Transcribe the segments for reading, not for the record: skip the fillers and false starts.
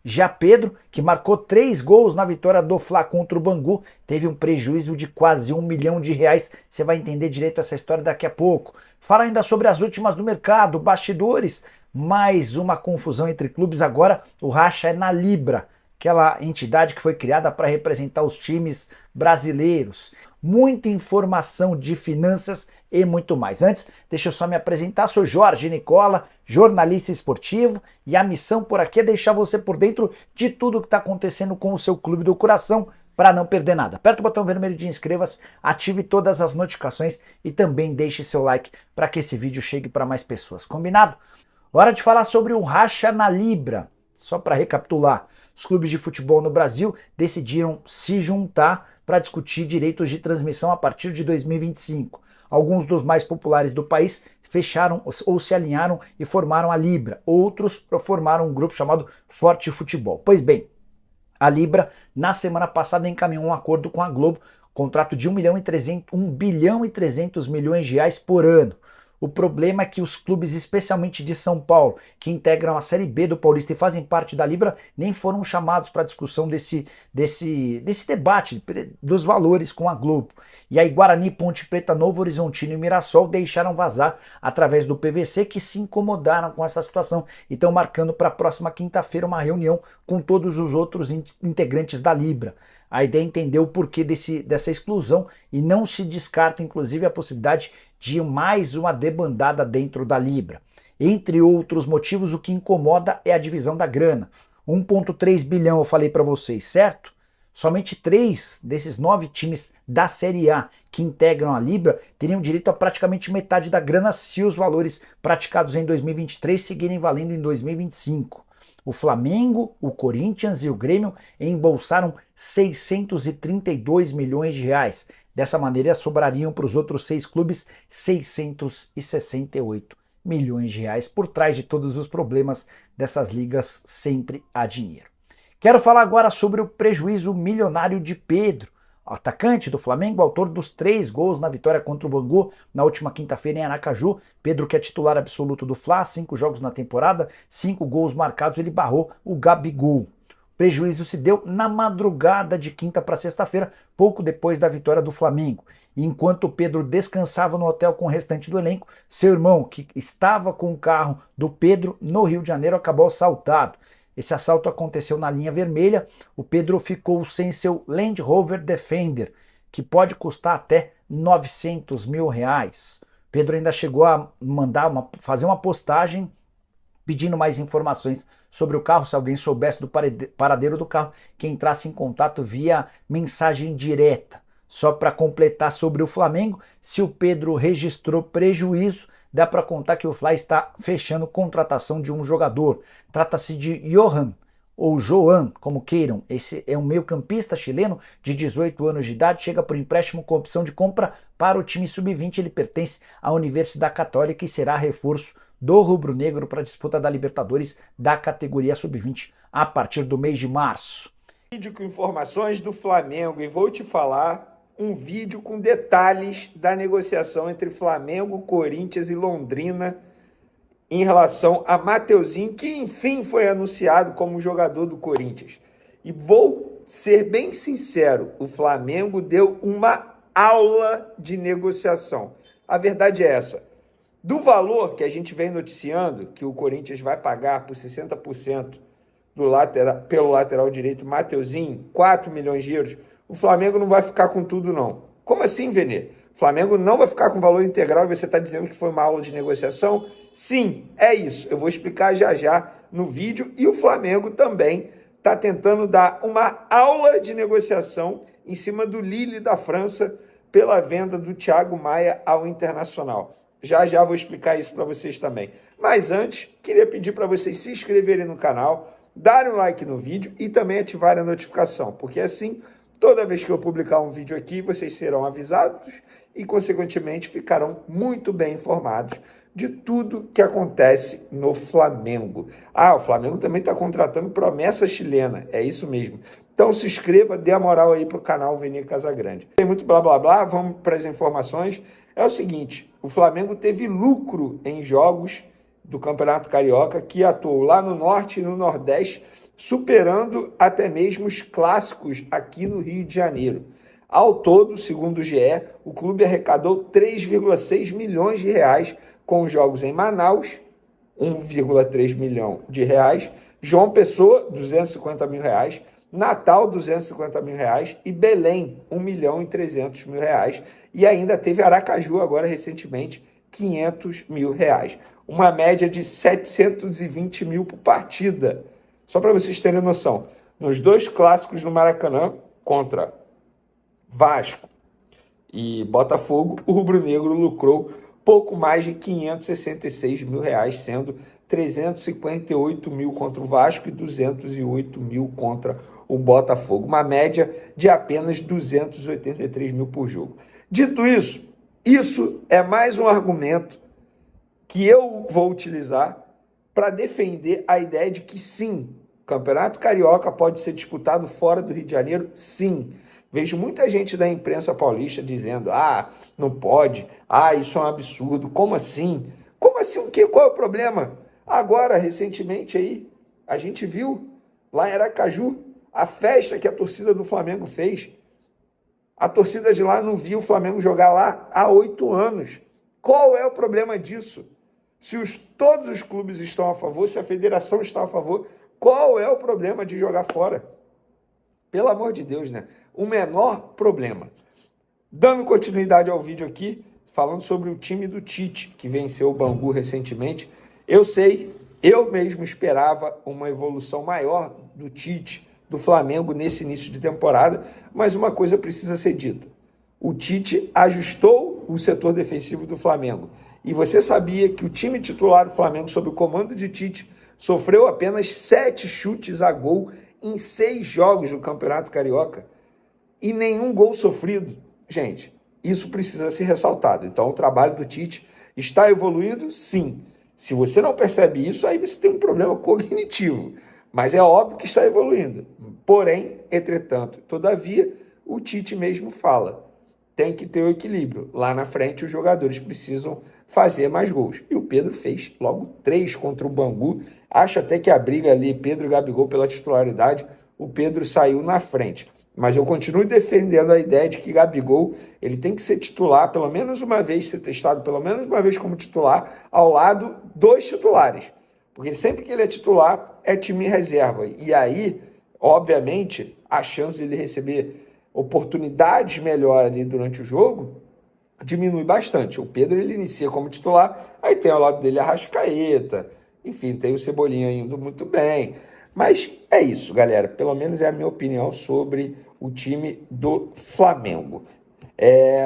Já Pedro, que marcou 3 gols na vitória do Fla contra o Bangu, teve um prejuízo de quase R$ 1 milhão. Você vai entender direito essa história daqui a pouco. Fala ainda sobre as últimas do mercado, bastidores, mais uma confusão entre clubes. Agora o racha é na Libra, aquela entidade que foi criada para representar os times brasileiros. Muita informação de finanças e muito mais. Antes, deixa eu só me apresentar, sou Jorge Nicola, jornalista esportivo, e a missão por aqui é deixar você por dentro de tudo que está acontecendo com o seu clube do coração, para não perder nada. Aperta o botão vermelho de inscreva-se, ative todas as notificações e também deixe seu like para que esse vídeo chegue para mais pessoas. Combinado? Hora de falar sobre o racha na Libra. Só para recapitular, os clubes de futebol no Brasil decidiram se juntar para discutir direitos de transmissão a partir de 2025. Alguns dos mais populares do país fecharam ou se alinharam e formaram a Libra. Outros formaram um grupo chamado Forte Futebol. Pois bem, a Libra, na semana passada, encaminhou um acordo com a Globo, contrato de 1 bilhão e 300 milhões de reais por ano. O problema é que os clubes, especialmente de São Paulo, que integram a Série B do Paulista e fazem parte da Libra, nem foram chamados para a discussão desse debate dos valores com a Globo. E aí Guarani, Ponte Preta, Novo Horizontino e Mirassol deixaram vazar através do PVC que se incomodaram com essa situação e estão marcando para a próxima quinta-feira uma reunião com todos os outros integrantes da Libra. A ideia é entender o porquê dessa exclusão e não se descarta, inclusive, a possibilidade de mais uma debandada dentro da Libra. Entre outros motivos, o que incomoda é a divisão da grana. 1,3 bilhão eu falei para vocês, certo? Somente 3 desses 9 times da Série A que integram a Libra teriam direito a praticamente metade da grana se os valores praticados em 2023 seguirem valendo em 2025. O Flamengo, o Corinthians e o Grêmio embolsaram 632 milhões de reais. Dessa maneira, sobrariam para os outros 6 clubes 668 milhões de reais. Por trás de todos os problemas dessas ligas, sempre há dinheiro. Quero falar agora sobre o prejuízo milionário de Pedro, atacante do Flamengo, autor dos 3 gols na vitória contra o Bangu na última quinta-feira em Aracaju. Pedro, que é titular absoluto do Fla, 5 jogos na temporada, 5 gols marcados, ele barrou o Gabigol. O prejuízo se deu na madrugada de quinta para sexta-feira, pouco depois da vitória do Flamengo. E enquanto o Pedro descansava no hotel com o restante do elenco, seu irmão, que estava com o carro do Pedro no Rio de Janeiro, acabou assaltado. Esse assalto aconteceu na linha vermelha. O Pedro ficou sem seu Land Rover Defender, que pode custar até 900 mil reais. Pedro ainda chegou a fazer uma postagem pedindo mais informações sobre o carro, se alguém soubesse do paradeiro do carro, que entrasse em contato via mensagem direta. Só para completar sobre o Flamengo, se o Pedro registrou prejuízo, dá para contar que o Fla está fechando contratação de um jogador. Trata-se de Johan, ou Joan, como queiram. Esse é um meio-campista chileno de 18 anos de idade, chega por empréstimo com opção de compra para o time sub-20. Ele pertence à Universidade Católica e será reforço do rubro-negro para a disputa da Libertadores da categoria sub-20 a partir do mês de março. Vídeo com informações do Flamengo e vou te falar um vídeo com detalhes da negociação entre Flamengo, Corinthians e Londrina em relação a Mateuzinho, que enfim foi anunciado como jogador do Corinthians. E vou ser bem sincero, o Flamengo deu uma aula de negociação. A verdade é essa. Do valor que a gente vem noticiando, que o Corinthians vai pagar por 60% pelo lateral direito Mateuzinho, 4 milhões de euros, o Flamengo não vai ficar com tudo, não. Como assim, Vene? O Flamengo não vai ficar com valor integral e você está dizendo que foi uma aula de negociação? Sim, é isso. Eu vou explicar já já no vídeo. E o Flamengo também está tentando dar uma aula de negociação em cima do Lille da França pela venda do Thiago Maia ao Internacional. Já já vou explicar isso para vocês também. Mas antes, queria pedir para vocês se inscreverem no canal, darem um like no vídeo e também ativarem a notificação, porque assim, toda vez que eu publicar um vídeo aqui, vocês serão avisados e, consequentemente, ficarão muito bem informados de tudo que acontece no Flamengo. Ah, o Flamengo também está contratando promessa chilena, é isso mesmo. Então se inscreva, dê a moral aí para o canal Vene Casagrande. Tem muito blá blá blá, vamos para as informações. É o seguinte, o Flamengo teve lucro em jogos do Campeonato Carioca, que atuou lá no Norte e no Nordeste, superando até mesmo os clássicos aqui no Rio de Janeiro. Ao todo, segundo o GE, o clube arrecadou 3,6 milhões de reais com os jogos em Manaus, 1,3 milhão de reais, João Pessoa, 250 mil reais, Natal, 250 mil reais e Belém, 1 milhão e 300 mil reais. E ainda teve Aracaju agora recentemente, 500 mil reais. Uma média de 720 mil por partida. Só para vocês terem noção, nos dois clássicos no Maracanã, contra Vasco e Botafogo, o rubro-negro lucrou pouco mais de 566 mil reais, sendo 358 mil contra o Vasco e 208 mil contra o Botafogo. Uma média de apenas 283 mil por jogo. Dito isso, isso é mais um argumento que eu vou utilizar para defender a ideia de que sim, o Campeonato Carioca pode ser disputado fora do Rio de Janeiro, sim. Vejo muita gente da imprensa paulista dizendo, não pode, isso é um absurdo, como assim? Como assim o quê? Qual é o problema? Agora, recentemente aí, a gente viu lá em Aracaju a festa que a torcida do Flamengo fez. A torcida de lá não viu o Flamengo jogar lá há 8 anos. Qual é o problema disso? Se todos os clubes estão a favor, se a federação está a favor, qual é o problema de jogar fora? Pelo amor de Deus, né? O menor problema. Dando continuidade ao vídeo aqui, falando sobre o time do Tite, que venceu o Bangu recentemente. Eu sei, eu mesmo esperava uma evolução maior do Tite, do Flamengo, nesse início de temporada, mas uma coisa precisa ser dita. O Tite ajustou o setor defensivo do Flamengo. E você sabia que o time titular do Flamengo, sob o comando de Tite, sofreu apenas 7 chutes a gol em 6 jogos do Campeonato Carioca e nenhum gol sofrido. Gente, isso precisa ser ressaltado. Então, o trabalho do Tite está evoluindo? Sim. Se você não percebe isso, aí você tem um problema cognitivo. Mas é óbvio que está evoluindo. Porém, entretanto, todavia, o Tite mesmo fala, tem que ter o equilíbrio. Lá na frente, os jogadores precisam fazer mais gols. E o Pedro fez logo 3 contra o Bangu. Acho até que a briga ali, Pedro e Gabigol pela titularidade, o Pedro saiu na frente. Mas eu continuo defendendo a ideia de que Gabigol ele tem que ser titular pelo menos uma vez, ser testado pelo menos uma vez como titular, ao lado dos titulares. Porque sempre que ele é titular, é time reserva. E aí, obviamente, a chance de ele receber oportunidades melhores ali durante o jogo diminui bastante. O Pedro ele inicia como titular, aí tem ao lado dele a Arrascaeta, enfim, tem o Cebolinha indo muito bem. Mas é isso, galera. Pelo menos é a minha opinião sobre o time do Flamengo.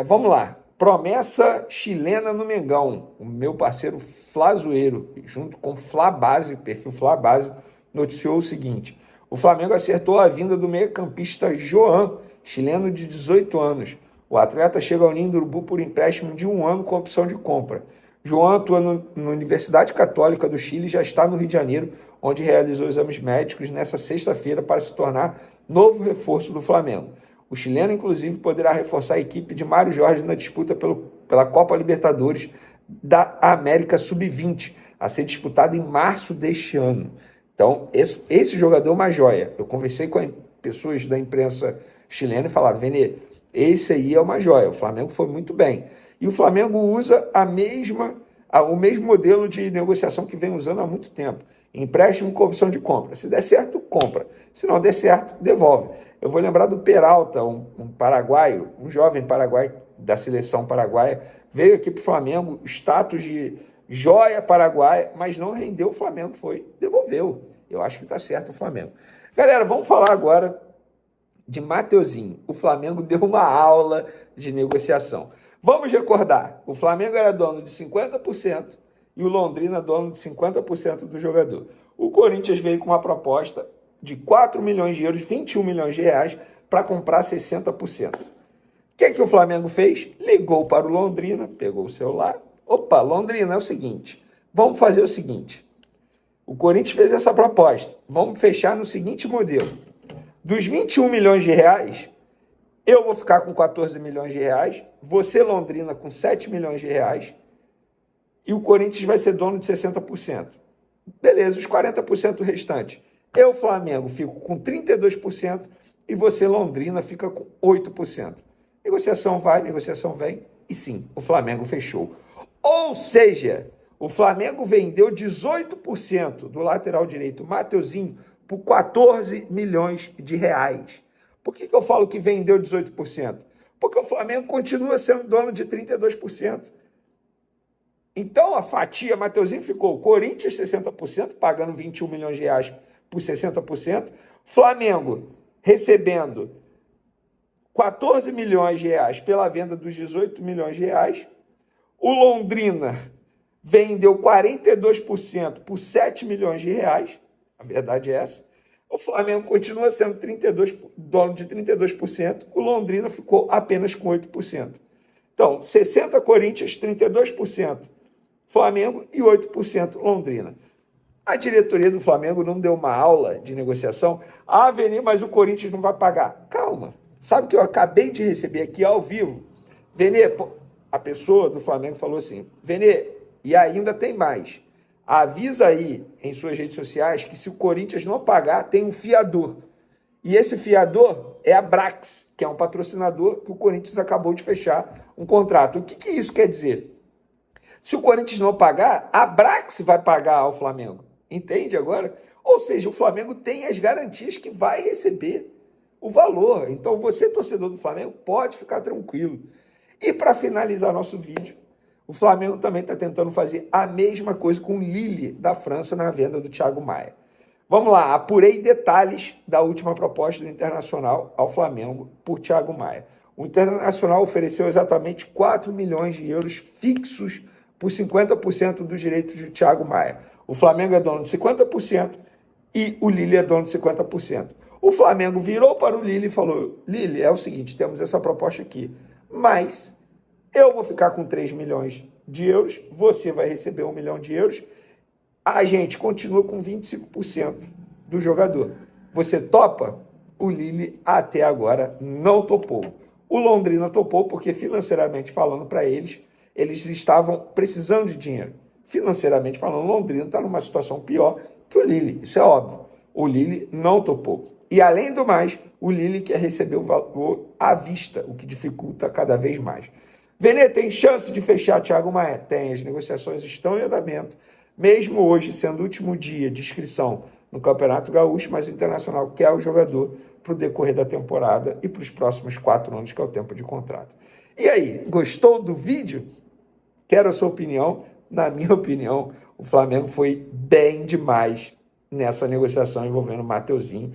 Vamos lá. Promessa chilena no Mengão. O meu parceiro Flazoeiro, junto com Flabase, perfil Flabase, noticiou o seguinte. O Flamengo acertou a vinda do meio-campista Joan, chileno de 18 anos. O atleta chega ao Ninho do Urubu por empréstimo de 1 ano com opção de compra. Joan atua na Universidade Católica do Chile e já está no Rio de Janeiro, onde realizou exames médicos nesta sexta-feira para se tornar novo reforço do Flamengo. O chileno, inclusive, poderá reforçar a equipe de Mário Jorge na disputa pela Copa Libertadores da América Sub-20, a ser disputada em março deste ano. Então, esse jogador é uma joia. Eu conversei com pessoas da imprensa chilena e falaram, Vene, esse aí é uma joia, o Flamengo foi muito bem. E o Flamengo usa o mesmo modelo de negociação que vem usando há muito tempo. Empréstimo com opção de compra. Se der certo, compra. Se não der certo, devolve. Eu vou lembrar do Peralta, um paraguaio, um jovem paraguaio da seleção paraguaia, veio aqui para o Flamengo, status de joia paraguaia, mas não rendeu o Flamengo, devolveu. Eu acho que está certo o Flamengo. Galera, vamos falar agora de Mateuzinho. O Flamengo deu uma aula de negociação. Vamos recordar, o Flamengo era dono de 50% e o Londrina dono de 50% do jogador. O Corinthians veio com uma proposta de 4 milhões de euros, 21 milhões de reais, para comprar 60%. O que o Flamengo fez? Ligou para o Londrina, pegou o celular. Opa, Londrina, é o seguinte, vamos fazer o seguinte. O Corinthians fez essa proposta, vamos fechar no seguinte modelo. Dos 21 milhões de reais, eu vou ficar com 14 milhões de reais, você, Londrina, com 7 milhões de reais, e o Corinthians vai ser dono de 60%. Beleza, os 40% restantes Eu, Flamengo, fico com 32% e você, Londrina, fica com 8%. Negociação vai, negociação vem e sim, o Flamengo fechou. Ou seja, o Flamengo vendeu 18% do lateral direito Mateuzinho por 14 milhões de reais. Por que eu falo que vendeu 18%? Porque o Flamengo continua sendo dono de 32%. Então, a fatia Mateuzinho ficou Corinthians 60%, pagando 21 milhões de reais por 60%. Flamengo recebendo 14 milhões de reais pela venda dos 18 milhões de reais. O Londrina vendeu 42% por 7 milhões de reais. A verdade é essa. O Flamengo continua sendo dono de 32%. O Londrina ficou apenas com 8%. Então, 60% Corinthians, 32% Flamengo e 8% Londrina. A diretoria do Flamengo não deu uma aula de negociação. Ah, Vene, mas o Corinthians não vai pagar. Calma. Sabe que eu acabei de receber aqui ao vivo? Vene, a pessoa do Flamengo falou assim, Vene, e ainda tem mais. Avisa aí em suas redes sociais que se o Corinthians não pagar, tem um fiador. E esse fiador é a Brax, que é um patrocinador que o Corinthians acabou de fechar um contrato. O que isso quer dizer? Se o Corinthians não pagar, a Brax vai pagar ao Flamengo. Entende agora? Ou seja, o Flamengo tem as garantias que vai receber o valor. Então, você, torcedor do Flamengo, pode ficar tranquilo. E para finalizar nosso vídeo, o Flamengo também está tentando fazer a mesma coisa com o Lille da França na venda do Thiago Maia. Vamos lá, apurei detalhes da última proposta do Internacional ao Flamengo por Thiago Maia. O Internacional ofereceu exatamente 4 milhões de euros fixos por 50% dos direitos de Thiago Maia. O Flamengo é dono de 50% e o Lille é dono de 50%. O Flamengo virou para o Lille e falou, Lille, é o seguinte, temos essa proposta aqui, mas eu vou ficar com 3 milhões de euros, você vai receber 1 milhão de euros, a gente continua com 25% do jogador. Você topa? O Lille até agora não topou. O Londrina topou porque, financeiramente falando para eles estavam precisando de dinheiro. Financeiramente falando, o Londrina está numa situação pior que o Lille, isso é óbvio. O Lille não topou. E, além do mais, o Lille quer receber o valor à vista, o que dificulta cada vez mais. Vene, tem chance de fechar Thiago Maia? Tem, as negociações estão em andamento, mesmo hoje sendo o último dia de inscrição no Campeonato Gaúcho, mas o Internacional quer o jogador para o decorrer da temporada e para os próximos 4 anos, que é o tempo de contrato. E aí, gostou do vídeo? Quero a sua opinião. Na minha opinião, o Flamengo foi bem demais nessa negociação envolvendo o Mateuzinho.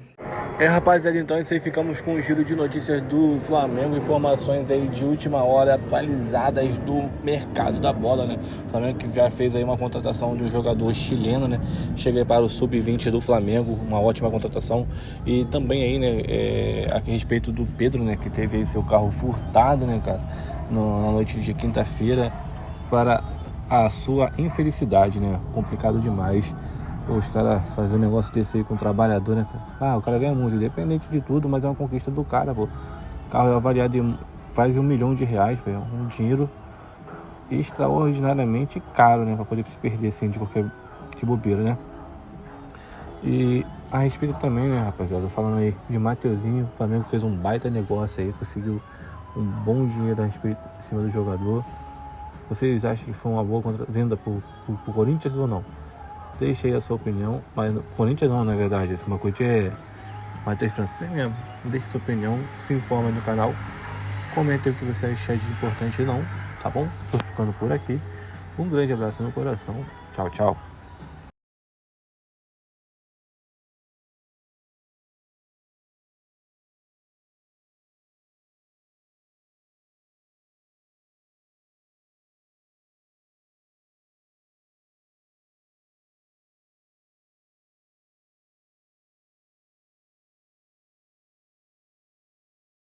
Rapaziada, então isso aí, ficamos com o giro de notícias do Flamengo, informações aí de última hora atualizadas do mercado da bola, né? O Flamengo que já fez aí uma contratação de um jogador chileno, né? Chega para o sub-20 do Flamengo, uma ótima contratação. E também aí, né, a respeito do Pedro, né, que teve aí seu carro furtado, né, cara, na noite de quinta-feira, para a sua infelicidade, né? Complicado demais. Pô, os caras fazem um negócio desse aí com o trabalhador, né, cara? Ah, o cara ganha muito, independente de tudo, mas é uma conquista do cara, pô. O carro é avaliado em quase R$1 milhão, velho. Um dinheiro extraordinariamente caro, né? Pra poder se perder assim de qualquer bobeira, né? E a respeito também, né, rapaziada, falando aí de Mateuzinho, o Flamengo fez um baita negócio aí, conseguiu um bom dinheiro a respeito em cima do jogador. Vocês acham que foi uma boa venda pro Corinthians ou não? Deixe aí a sua opinião, mas Corinthians não, na verdade, esse Corinthians é Matheus francês mesmo. Deixe sua opinião, se informa no canal, comente o que você achar de importante ou não, tá bom? Tô ficando por aqui, um grande abraço no coração, tchau, tchau.